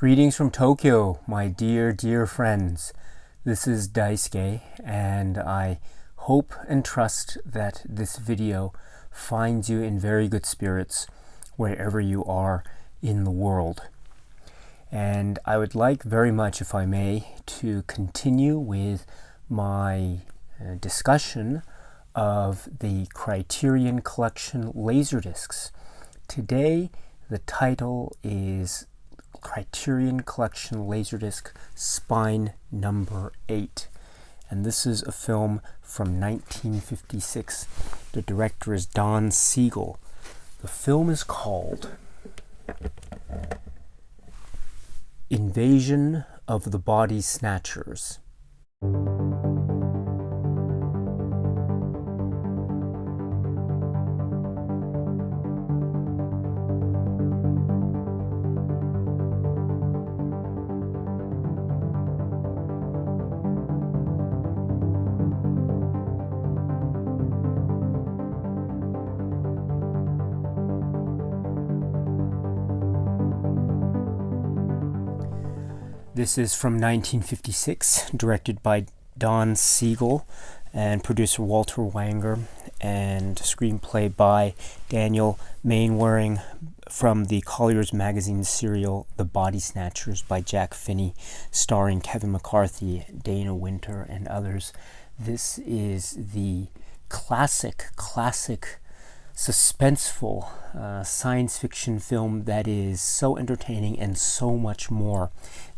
Greetings from Tokyo, my dear friends. This is Daisuke, and I hope and trust that this video finds you in very good spirits wherever you are in the world. And I would like very much, if I may, to continue with my discussion of the Criterion Collection Laserdiscs. Today, the title is Criterion Collection Laserdisc Spine number 8. And this is a film from 1956. The director is Don Siegel. The film is called Invasion of the Body Snatchers. This is from 1956, directed by Don Siegel and producer Walter Wanger, and screenplay by Daniel Mainwaring from the Collier's Magazine serial The Body Snatchers by Jack Finney, starring Kevin McCarthy, Dana Winter, and others. This is the classic suspenseful science fiction film that is so entertaining and so much more.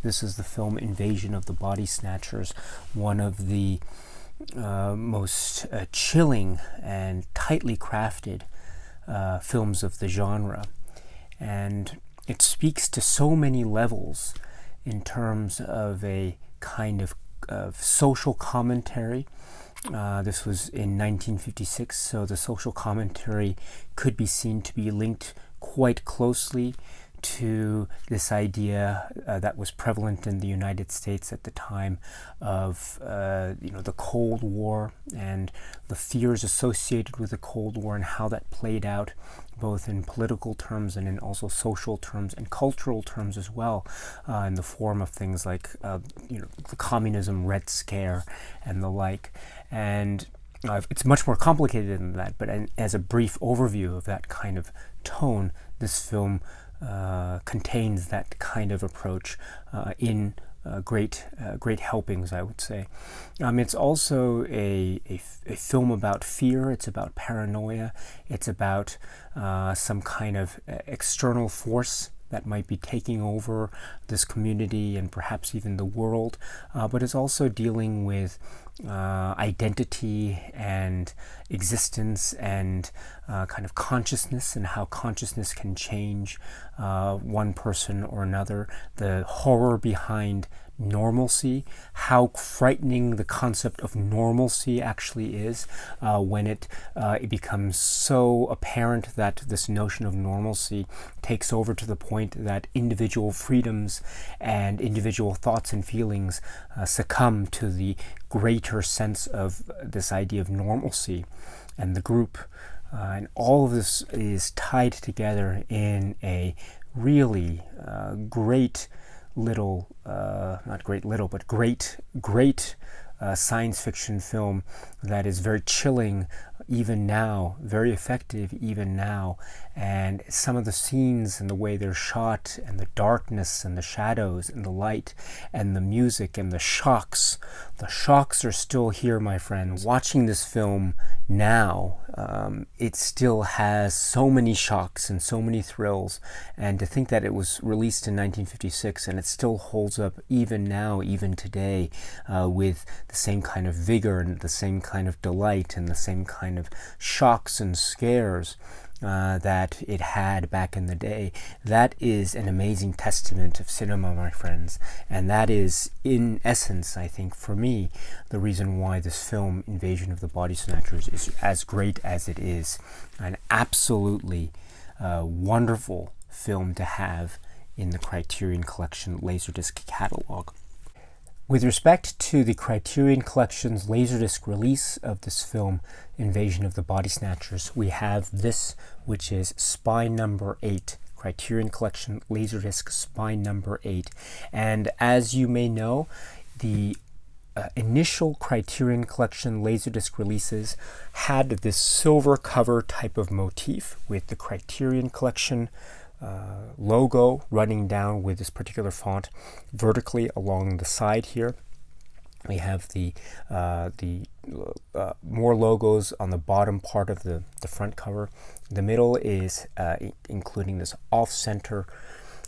This is the film Invasion of the Body Snatchers, one of the most chilling and tightly crafted films of the genre. And it speaks to so many levels in terms of a kind of social commentary. This was in 1956, so the social commentary could be seen to be linked quite closely to this idea that was prevalent in the United States at the time of the Cold War and the fears associated with the Cold War and how that played out both in political terms and in also social terms and cultural terms as well, in the form of things like the communism Red Scare and the like. And it's much more complicated than that, but as a brief overview of that kind of tone, this film contains that kind of approach in great helpings, I would say. It's also a film about fear. It's about paranoia. It's about some kind of external force that might be taking over this community and perhaps even the world, but it's also dealing with identity and existence and kind of consciousness and how consciousness can change one person or another, the horror behind normalcy, how frightening the concept of normalcy actually is when it becomes so apparent that this notion of normalcy takes over to the point that individual freedoms and individual thoughts and feelings succumb to the greater sense of this idea of normalcy and the group. And all of this is tied together in a really great science fiction film that is very chilling even now, very effective even now. And some of the scenes and the way they're shot and the darkness and the shadows and the light and the music and the shocks are still here, my friends. Watching this film now, it still has so many shocks and so many thrills, and to think that it was released in 1956 and it still holds up even now, even today, with the same kind of vigor and the same kind of delight and the same kind of shocks and scares that it had back in the day. That is an amazing testament of cinema, my friends, and that is, in essence, I think, for me, the reason why this film, Invasion of the Body Snatchers, is as great as it is. An absolutely wonderful film to have in the Criterion Collection Laserdisc catalog. With respect to the Criterion Collection's Laserdisc release of this film, Invasion of the Body Snatchers, we have this, which is Spine number 8, Criterion Collection Laserdisc spine number 8. And as you may know, the initial Criterion Collection Laserdisc releases had this silver cover type of motif with the Criterion Collection logo running down with this particular font vertically along the side here. We have the more logos on the bottom part of the front cover. The middle is including this off-center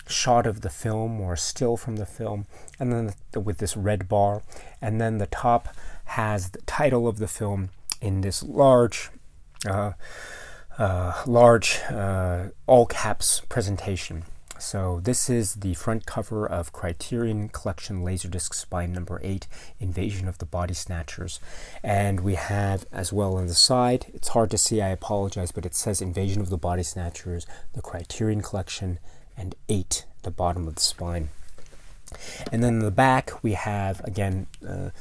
shot of the film or still from the film, and then with this red bar. And then the top has the title of the film in this large all caps presentation. So this is the front cover of Criterion Collection Laserdisc spine number 8, Invasion of the Body Snatchers. And we have as well on the side, it's hard to see, I apologize, but it says Invasion of the Body Snatchers, the Criterion Collection, and 8, the bottom of the spine. And then in the back we have, again,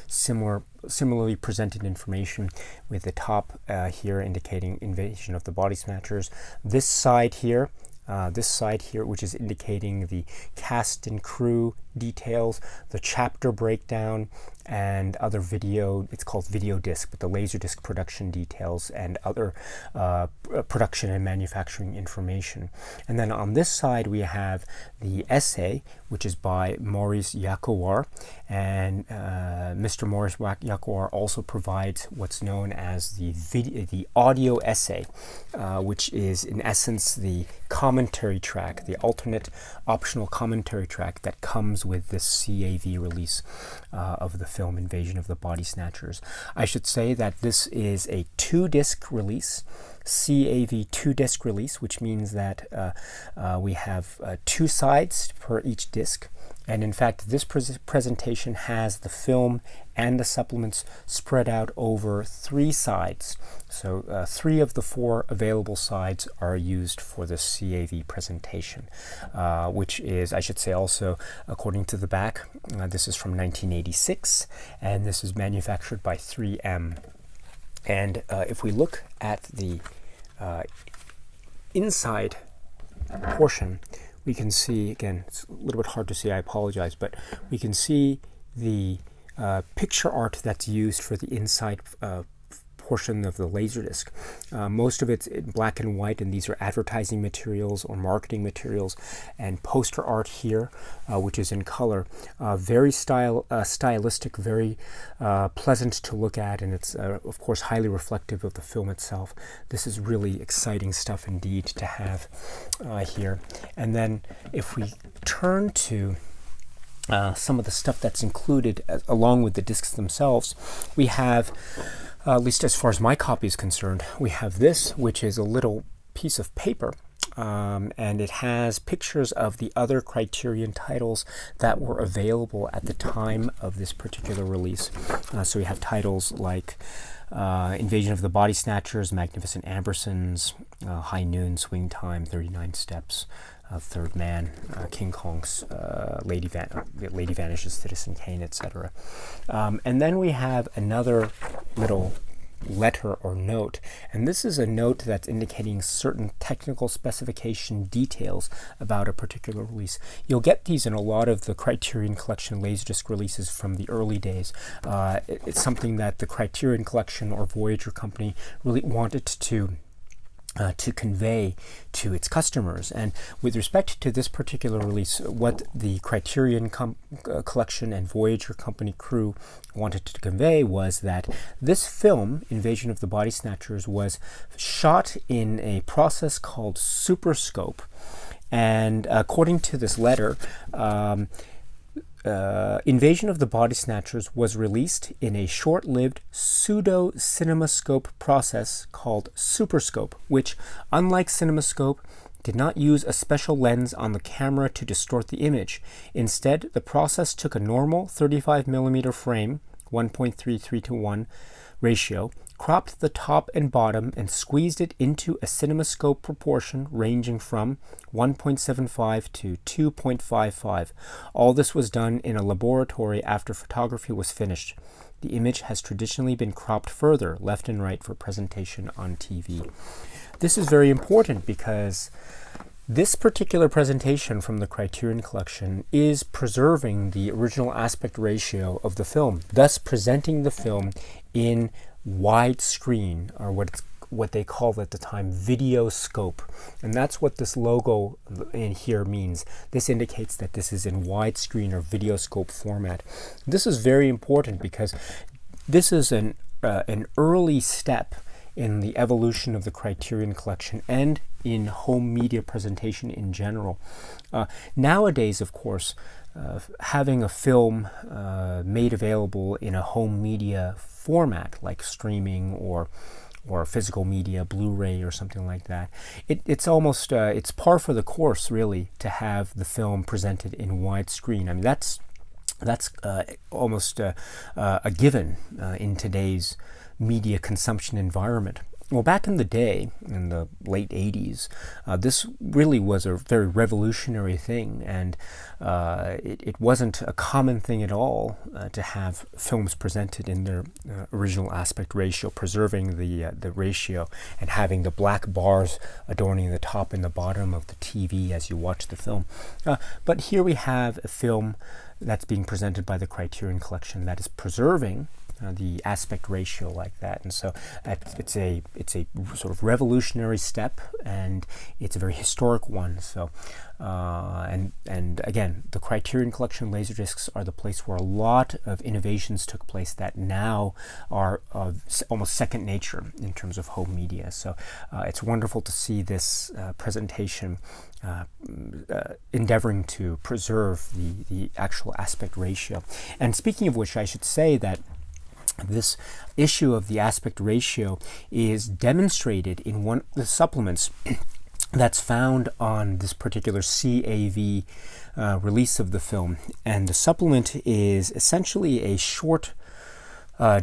similarly presented information with the top here indicating Invasion of the Body Snatchers. This side here, which is indicating the cast and crew details, the chapter breakdown, and other video, it's called video disc, but the Laserdisc production details and other production and manufacturing information. And then on this side we have the essay, which is by Maurice Kawar, and Mr. Maurice Kawar also provides what's known as the audio essay, which is in essence the commentary track, the alternate optional commentary track that comes with this CAV release of the film Invasion of the Body Snatchers. I should say that this is a 2-disc release, CAV 2-disc release, which means that we have 2 sides per each disc. And in fact, this presentation has the film and the supplements spread out over 3 sides. So 3 of the 4 available sides are used for the CAV presentation, which is, I should say also, according to the back, this is from 1986, and this is manufactured by 3M. And if we look at the inside portion, we can see, again, it's a little bit hard to see, I apologize, but we can see the picture art that's used for the inside portion of the Laserdisc. Most of it's in black and white, and these are advertising materials or marketing materials, and poster art here, which is in color. Very stylistic, very pleasant to look at, and it's of course highly reflective of the film itself. This is really exciting stuff indeed to have here. And then if we turn to some of the stuff that's included along with the discs themselves, we have, at least as far as my copy is concerned, we have this, which is a little piece of paper, and it has pictures of the other Criterion titles that were available at the time of this particular release. So we have titles like Invasion of the Body Snatchers, Magnificent Ambersons, High Noon, Swing Time, 39 Steps, Third Man, King Kong's Lady Vanishes, Citizen Kane, etc. And then we have another little letter or note, and this is a note that's indicating certain technical specification details about a particular release. You'll get these in a lot of the Criterion Collection Laserdisc releases from the early days. It's something that the Criterion Collection or Voyager company really wanted to convey to its customers. And with respect to this particular release, what the Criterion Collection and Voyager company crew wanted to convey was that this film, Invasion of the Body Snatchers, was shot in a process called Superscope. And according to this letter, Invasion of the Body Snatchers was released in a short-lived pseudo-cinemascope process called Superscope, which, unlike CinemaScope, did not use a special lens on the camera to distort the image. Instead, the process took a normal 35mm frame, 1.33:1 ratio, cropped the top and bottom, and squeezed it into a CinemaScope proportion ranging from 1.75 to 2.55. All this was done in a laboratory after photography was finished. The image has traditionally been cropped further, left and right, for presentation on TV. This is very important because This particular presentation from the Criterion Collection is preserving the original aspect ratio of the film, thus presenting the film in widescreen, or what they called at the time video scope. And that's what this logo in here means. This indicates that this is in widescreen or video scope format. This is very important because this is an early step in the evolution of the Criterion Collection and in home media presentation in general. Nowadays, of course, having a film made available in a home media format like streaming or physical media, Blu-ray or something like that, it's almost it's par for the course, really, to have the film presented in widescreen. I mean, that's almost a given in today's media consumption environment. Well, back in the day, in the late 80s, this really was a very revolutionary thing, and it wasn't a common thing at all to have films presented in their original aspect ratio, preserving the ratio and having the black bars adorning the top and the bottom of the TV as you watch the film. But here we have a film that's being presented by the Criterion Collection that is preserving the aspect ratio like that, and so it's a sort of revolutionary step, and it's a very historic one. So and again, the Criterion Collection Laserdiscs are the place where a lot of innovations took place that now are almost second nature in terms of home media. So it's wonderful to see this presentation endeavoring to preserve the actual aspect ratio. And speaking of which, I should say that this issue of the aspect ratio is demonstrated in one of the supplements that's found on this particular CAV release of the film. And the supplement is essentially a short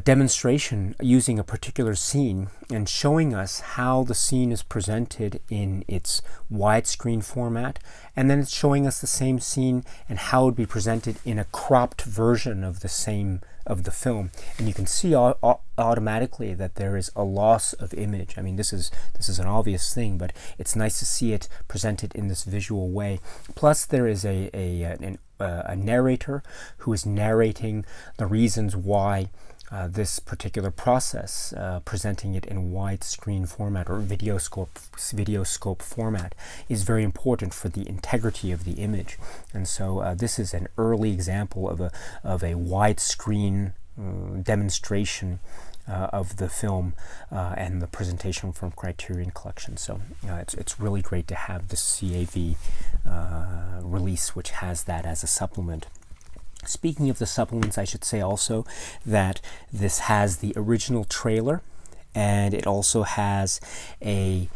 demonstration using a particular scene and showing us how the scene is presented in its widescreen format, and then it's showing us the same scene and how it would be presented in a cropped version of the film. And you can see automatically that there is a loss of image. I mean, this is an obvious thing, but it's nice to see it presented in this visual way. Plus, there is a narrator who is narrating the reasons why this particular process, presenting it in widescreen format or video scope format, is very important for the integrity of the image. And so this is an early example of a widescreen demonstration of the film and the presentation from Criterion Collection. So it's really great to have the CAV release, which has that as a supplement. Speaking of the supplements, I should say also that this has the original trailer, and it also has an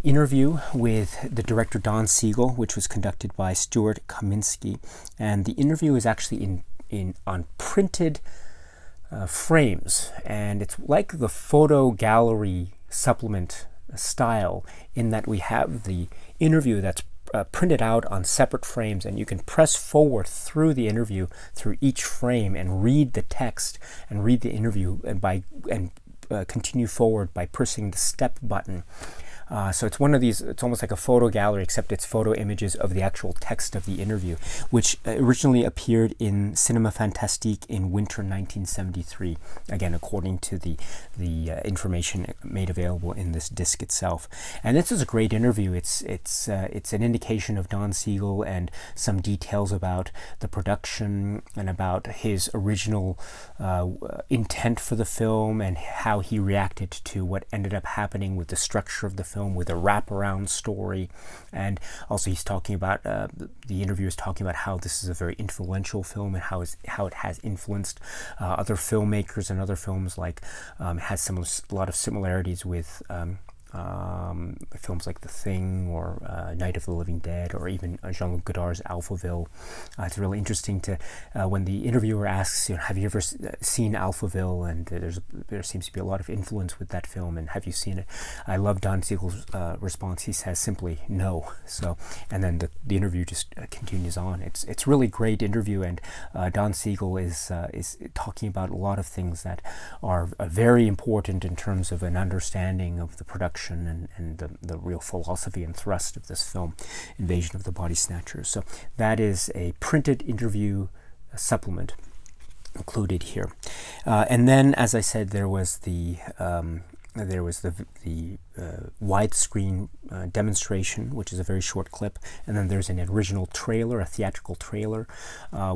interview with the director Don Siegel, which was conducted by Stuart Kaminsky, and the interview is actually on printed frames, and it's like the photo gallery supplement style in that we have the interview that's printed out on separate frames, and you can press forward through the interview through each frame and read the text and read the interview and continue forward by pressing the step button. So it's one of these, it's almost like a photo gallery, except it's photo images of the actual text of the interview, which originally appeared in Cinema Fantastique in winter 1973, again, according to the information made available in this disc itself. And this is a great interview. It's an indication of Don Siegel and some details about the production and about his original intent for the film and how he reacted to what ended up happening with the structure of the film, with a wraparound story. And also he's talking about the interviewer is talking about how this is a very influential film and how it has influenced other filmmakers and other films, like it has a lot of similarities with films like The Thing or Night of the Living Dead, or even Jean-Luc Godard's Alphaville. It's really interesting to when the interviewer asks, have you ever seen Alphaville? And there seems to be a lot of influence with that film, and have you seen it? I love Don Siegel's response. He says simply no. So, and then the interview just continues on. It's really great interview, and Don Siegel is talking about a lot of things that are very important in terms of an understanding of the production conception and the real philosophy and thrust of this film, Invasion of the Body Snatchers. So that is a printed interview supplement included here. And then, as I said, there was the widescreen demonstration, which is a very short clip, and then there's an original trailer, a theatrical trailer,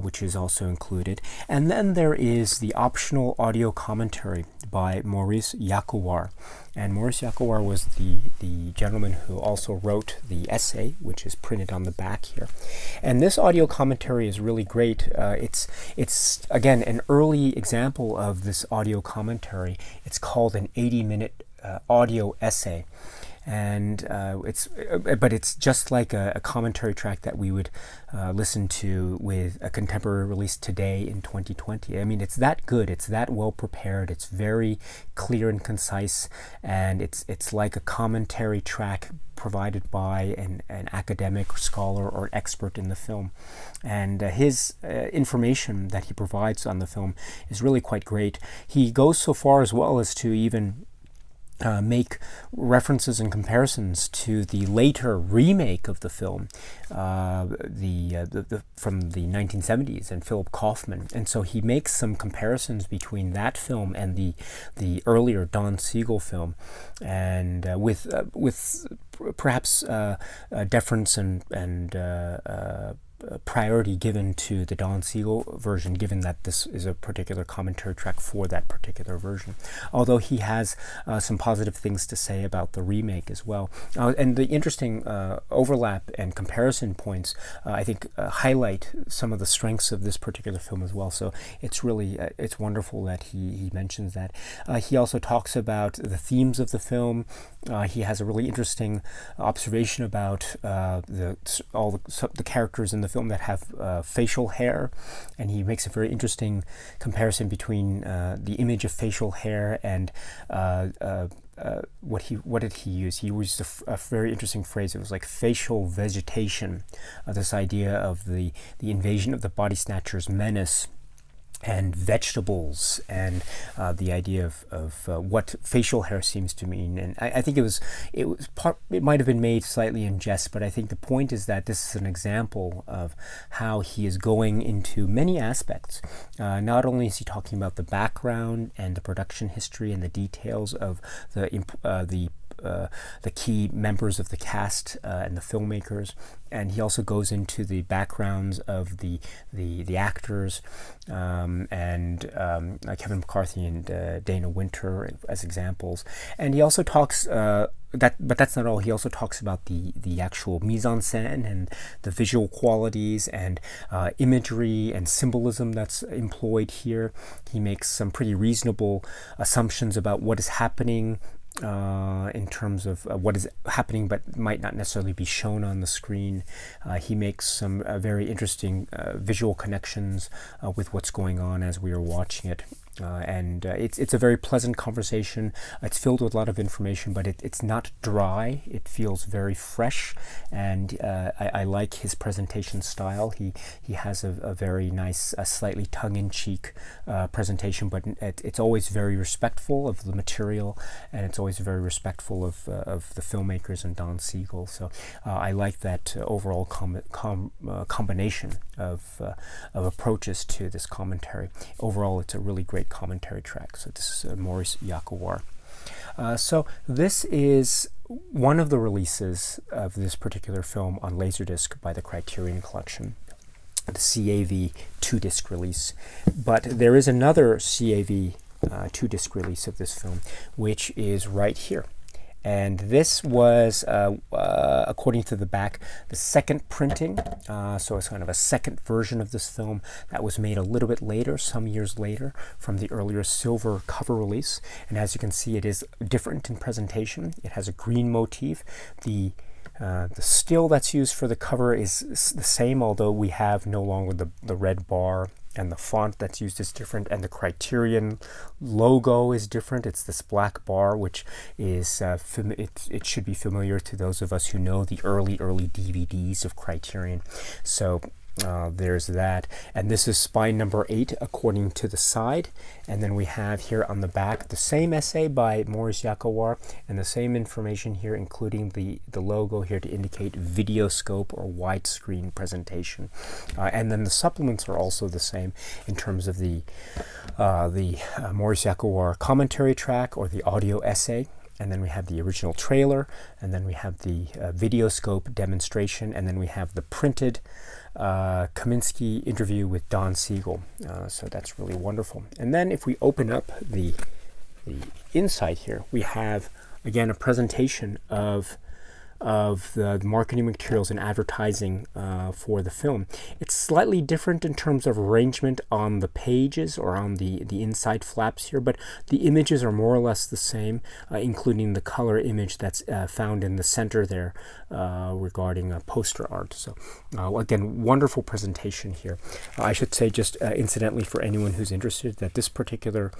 which is also included. And then there is the optional audio commentary by Maurice Kawar. And Maurice Kawar was the gentleman who also wrote the essay, which is printed on the back here. And this audio commentary is really great. It's again an early example of this audio commentary. It's called an 80-minute audio essay, and it's just like a commentary track that we would listen to with a contemporary release today in 2020. I mean, it's that good, it's that well prepared, it's very clear and concise, and it's like a commentary track provided by an academic or scholar or expert in the film. And his information that he provides on the film is really quite great. He goes so far as well as to even make references and comparisons to the later remake of the film, from the 1970s, and Philip Kaufman. And so he makes some comparisons between that film and the earlier Don Siegel film, and with perhaps deference and priority given to the Don Siegel version, given that this is a particular commentary track for that particular version. Although he has some positive things to say about the remake as well. And the interesting overlap and comparison points, I think, highlight some of the strengths of this particular film as well. So it's really, it's wonderful that he mentions that. He also talks about the themes of the film. He has a really interesting observation about all the characters in the film that have facial hair, and he makes a very interesting comparison between the image of facial hair and what did he use? He used a very interesting phrase. It was like facial vegetation, this idea of the invasion of the body snatchers menace, and vegetables, and the idea of what facial hair seems to mean. And I think it might have been made slightly in jest, but I think the point is that this is an example of how he is going into many aspects. Not only is he talking about the background and the production history and the details of the key members of the cast and the filmmakers, and he also goes into the backgrounds of the actors, and Kevin McCarthy and Dana Winter as examples. And he also talks but that's not all. He also talks about the actual mise en scène and the visual qualities and imagery and symbolism that's employed here. He makes some pretty reasonable assumptions about what is happening in terms of what is happening but might not necessarily be shown on the screen. He makes some very interesting visual connections with what's going on as we are watching it. And it's a very pleasant conversation. It's filled with a lot of information, but it's not dry. It feels very fresh, and I like his presentation style. He has a very nice, slightly tongue-in-cheek presentation, but it's always very respectful of the material, and it's always very respectful of the filmmakers and Don Siegel. So I like that overall combination of approaches to this commentary. Overall, it's a really great commentary track. So this is Maurice Kawar. So this is one of the releases of this particular film on Laserdisc by the Criterion Collection, the CAV 2-disc release. But there is another CAV 2-disc release of this film, which is right here. And this was, according to the back, the second printing. So it's kind of a second version of this film that was made a little bit later, some years later, from the earlier silver cover release. And as you can see, it is different in presentation. It has a green motif. The still that's used for the cover is the same, although we have no longer the red bar, and the font that's used is different, and the Criterion logo is different. It's this black bar, which is it should be familiar to those of us who know the early DVDs of Criterion. So there's that, and this is spine number 8 according to the side. And then we have here on the back the same essay by Maurice Kawar, and the same information here, including the logo here to indicate video scope or widescreen presentation. And then the supplements are also the same in terms of the Maurice Kawar commentary track or the audio essay. And then we have the original trailer, and then we have the video scope demonstration, and then we have the printed Kaminsky interview with Don Siegel. So that's really wonderful. And then if we open up the inside here, we have again a presentation of the marketing materials and advertising for the film. It's slightly different in terms of arrangement on the pages or on the inside flaps here, but the images are more or less the same, including the color image that's found in the center there regarding poster art. So again, wonderful presentation here. I should say just incidentally for anyone who's interested that this particular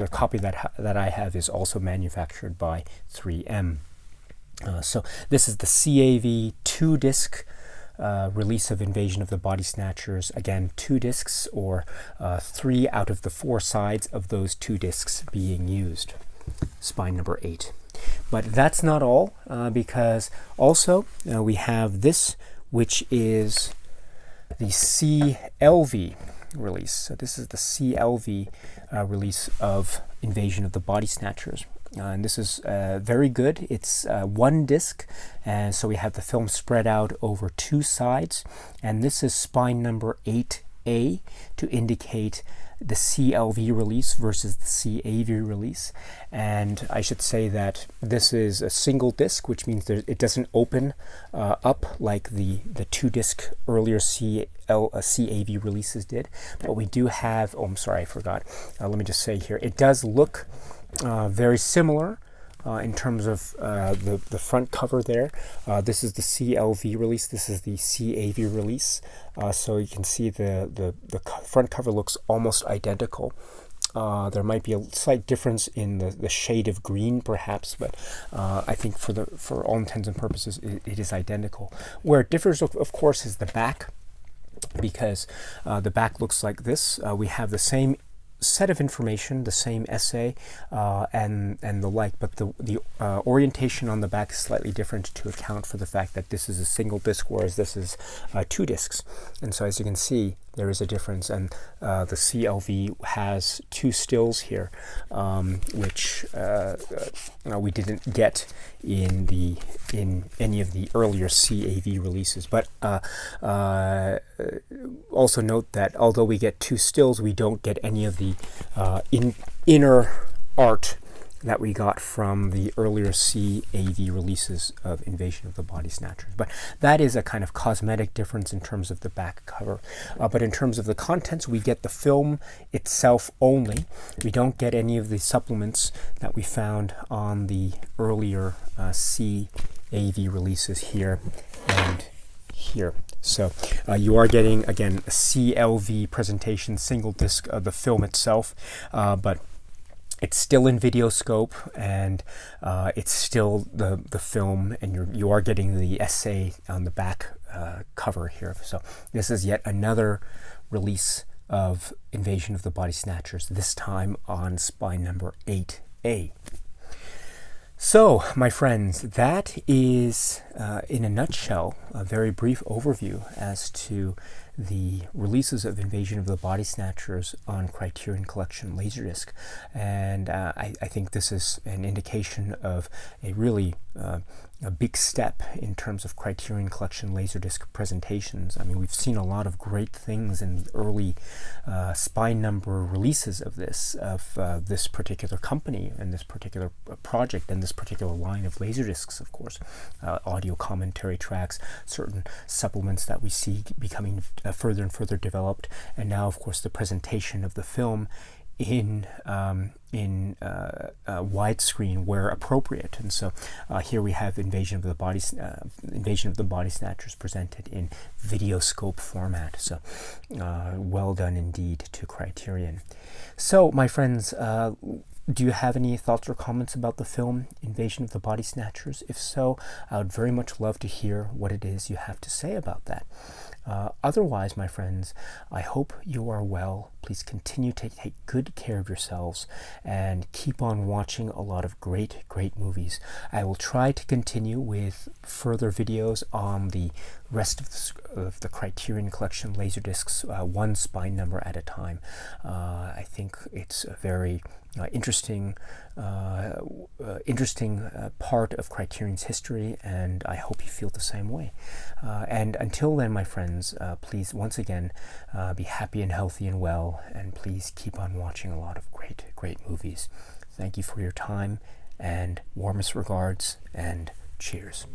copy that I have is also manufactured by 3M. So this is the CAV 2-disc release of Invasion of the Body Snatchers. Again, 2 discs, or 3 out of the 4 sides of those 2 discs being used. Spine number 8. But that's not all, because also we have this, which is the CLV release. So this is the CLV release of Invasion of the Body Snatchers. And this is very good. It's 1 disc, and so we have the film spread out over 2 sides. And this is spine number 8A to indicate the CLV release versus the CAV release. And I should say that this is a single disc, which means that it doesn't open up like the 2-disc earlier CAV releases did. But we do have, oh, I'm sorry, I forgot. Let me just say here, it does look very similar in terms of the front cover there. This is the CLV release. This is the CAV release. So you can see the front cover looks almost identical. There might be a slight difference in the shade of green, perhaps, but I think for all intents and purposes, it is identical. Where it differs, of course, is the back, because the back looks like this. We have the same set of information, the same essay and the like, but the orientation on the back is slightly different to account for the fact that this is a single disc, whereas this is 2 discs. And so as you can see, there is a difference, and the CLV has 2 stills here, which we didn't get in any of the earlier CAV releases. But also note that although we get 2 stills, we don't get any of the inner art that we got from the earlier CAV releases of Invasion of the Body Snatchers. But that is a kind of cosmetic difference in terms of the back cover. But in terms of the contents, we get the film itself only. We don't get any of the supplements that we found on the earlier CAV releases here and here. So you are getting, again, a CLV presentation, single disc of the film itself, but it's still in video scope, and it's still the film, and you are getting the essay on the back cover here. So this is yet another release of Invasion of the Body Snatchers, this time on spine number 8A. So, my friends, that is, in a nutshell, a very brief overview as to the releases of Invasion of the Body Snatchers on Criterion Collection Laserdisc. And I think this is an indication of a really a big step in terms of Criterion Collection Laserdisc presentations. I mean, we've seen a lot of great things in the early spine number releases of this particular company and this particular project and this particular line of Laserdiscs, of course. Audio commentary tracks, certain supplements that we see becoming further and further developed, and now, of course, the presentation of the film widescreen where appropriate. And so here we have Invasion of the Body Snatchers presented in videoscope format. So well done indeed to Criterion. So my friends, do you have any thoughts or comments about the film Invasion of the Body Snatchers? If so, I would very much love to hear what it is you have to say about that. Otherwise, my friends, I hope you are well. Please continue to take good care of yourselves and keep on watching a lot of great movies. I will try to continue with further videos on the rest of the Criterion Collection Laserdiscs, one spine number at a time. I think it's a very interesting part of Criterion's history, and I hope you feel the same way. And until then, my friends, please once again be happy and healthy and well, and please keep on watching a lot of great movies. Thank you for your time, and warmest regards, and cheers.